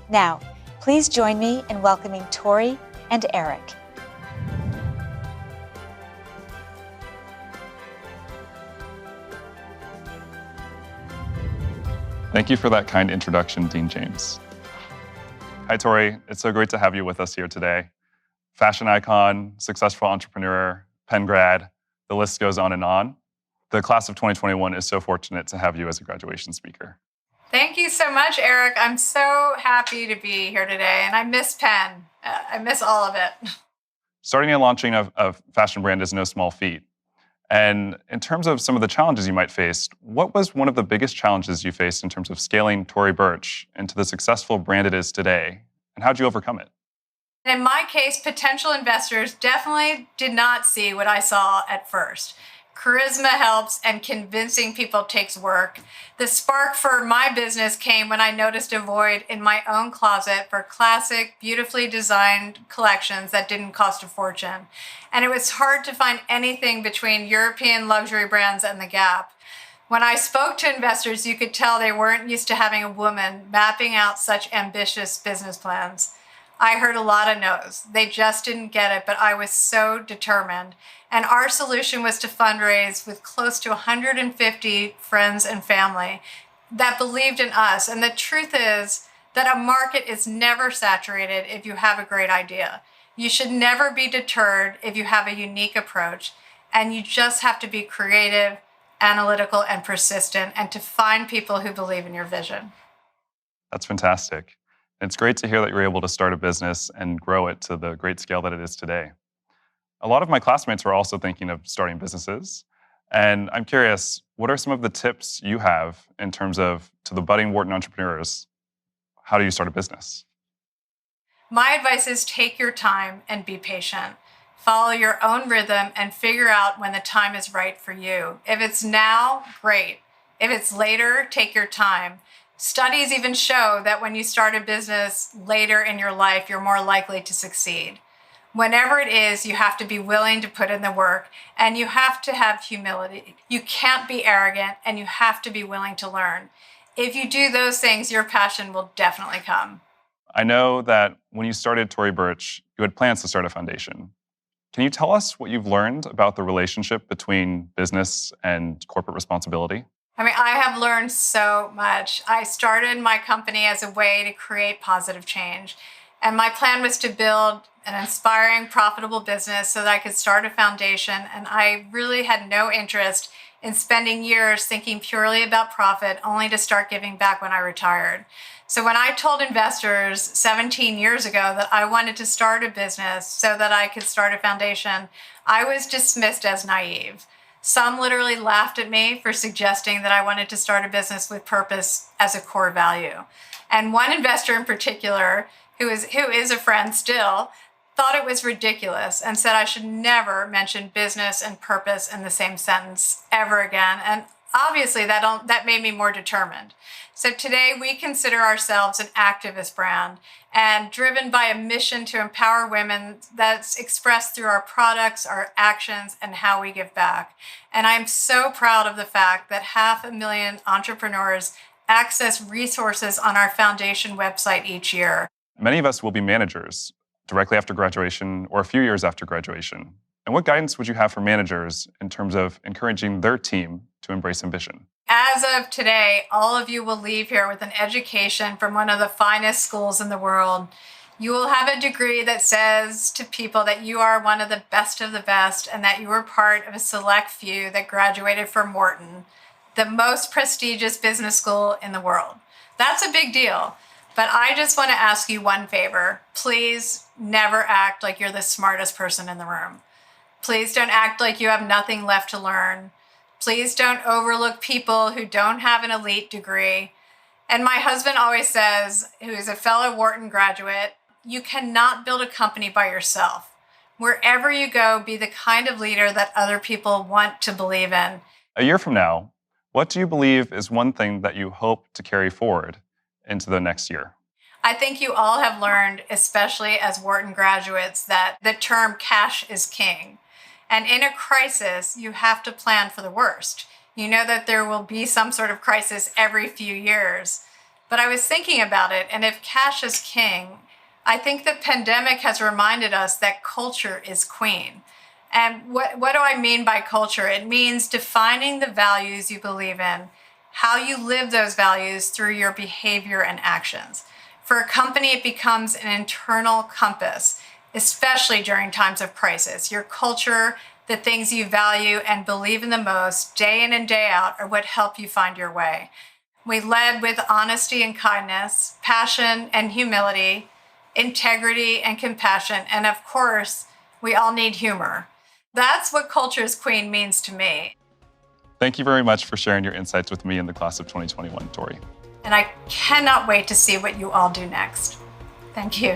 Now, please join me in welcoming Tory and Eric. Thank you for that kind introduction, Dean James. Hi, Tory. It's so great to have you with us here today. Fashion icon, successful entrepreneur, Penn grad, the list goes on and on. The class of 2021 is so fortunate to have you as a graduation speaker. Thank you so much, Eric. I'm so happy to be here today, and I miss Penn. I miss all of it. Starting and launching a fashion brand is no small feat. And in terms of some of the challenges you might face, what was one of the biggest challenges you faced in terms of scaling Tory Burch into the successful brand it is today? And how'd you overcome it? In my case, potential investors definitely did not see what I saw at first. Charisma helps, and convincing people takes work. The spark for my business came when I noticed a void in my own closet for classic, beautifully designed collections that didn't cost a fortune. And it was hard to find anything between European luxury brands and the Gap. When I spoke to investors, you could tell they weren't used to having a woman mapping out such ambitious business plans. I heard a lot of no's. They just didn't get it, but I was so determined. And our solution was to fundraise with close to 150 friends and family that believed in us. And the truth is that a market is never saturated if you have a great idea. You should never be deterred if you have a unique approach. And you just have to be creative, analytical, and persistent, and to find people who believe in your vision. That's fantastic. It's great to hear that you're able to start a business and grow it to the great scale that it is today. A lot of my classmates are also thinking of starting businesses. And I'm curious, what are some of the tips you have in terms of, to the budding Wharton entrepreneurs, how do you start a business? My advice is take your time and be patient. Follow your own rhythm and figure out when the time is right for you. If it's now, great. If it's later, take your time. Studies even show that when you start a business later in your life, you're more likely to succeed. Whenever it is, you have to be willing to put in the work, and you have to have humility. You can't be arrogant, and you have to be willing to learn. If you do those things, your passion will definitely come. I know that when you started Tory Burch, you had plans to start a foundation. Can you tell us what you've learned about the relationship between business and corporate responsibility? I have learned so much. I started my company as a way to create positive change. And my plan was to build an inspiring, profitable business so that I could start a foundation. And I really had no interest in spending years thinking purely about profit, only to start giving back when I retired. So when I told investors 17 years ago that I wanted to start a business so that I could start a foundation, I was dismissed as naive. Some literally laughed at me for suggesting that I wanted to start a business with purpose as a core value. And one investor in particular, who is a friend still, thought it was ridiculous and said I should never mention business and purpose in the same sentence ever again. And obviously that made me more determined. So today we consider ourselves an activist brand and driven by a mission to empower women that's expressed through our products, our actions, and how we give back. And I'm so proud of the fact that 500,000 entrepreneurs access resources on our foundation website each year. Many of us will be managers directly after graduation or a few years after graduation. And what guidance would you have for managers in terms of encouraging their team to embrace ambition? As of today, all of you will leave here with an education from one of the finest schools in the world. You will have a degree that says to people that you are one of the best and that you were part of a select few that graduated from Wharton, the most prestigious business school in the world. That's a big deal. But I just want to ask you one favor. Please never act like you're the smartest person in the room. Please don't act like you have nothing left to learn. Please don't overlook people who don't have an elite degree. And my husband always says, who is a fellow Wharton graduate, you cannot build a company by yourself. Wherever you go, be the kind of leader that other people want to believe in. A year from now, what do you believe is one thing that you hope to carry forward into the next year? I think you all have learned, especially as Wharton graduates, that the term cash is king. And in a crisis, you have to plan for the worst. You know that there will be some sort of crisis every few years. But I was thinking about it, and if cash is king, I think the pandemic has reminded us that culture is queen. And what do I mean by culture? It means defining the values you believe in, how you live those values through your behavior and actions. For a company, it becomes an internal compass, especially during times of crisis. Your culture, the things you value and believe in the most, day in and day out, are what help you find your way. We led with honesty and kindness, passion and humility, integrity and compassion, and of course, we all need humor. That's what Culture's Queen means to me. Thank you very much for sharing your insights with me in the class of 2021, Tory. And I cannot wait to see what you all do next. Thank you.